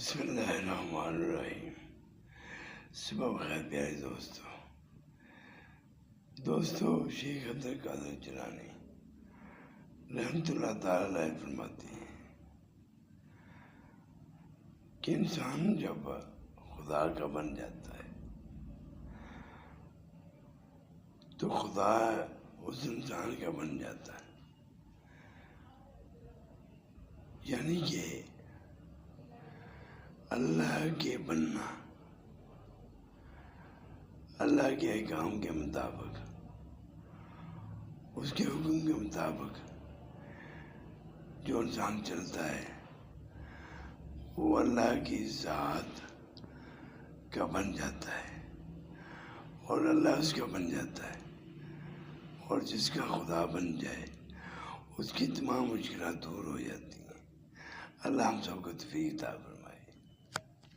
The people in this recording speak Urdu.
بسم اللہ الرحمن الرحیم۔ صبح بخیر پیارے دوستو شیخ عبد القادر جیلانی رحمۃ اللہ تعالی علیہ فرماتے ہیں کہ انسان جب خدا کا بن جاتا ہے تو خدا اس انسان کا بن جاتا ہے، یعنی کہ اللہ کے بننا، اللہ کے احکام کے مطابق، اس کے حکم کے مطابق جو انسان چلتا ہے وہ اللہ کی ذات کا بن جاتا ہے اور اللہ اس کا بن جاتا ہے، اور جس کا خدا بن جائے اس کی تمام مشکلات دور ہو جاتی ہیں۔ اللہ ہم سب کو توفیق عطا فرمائے۔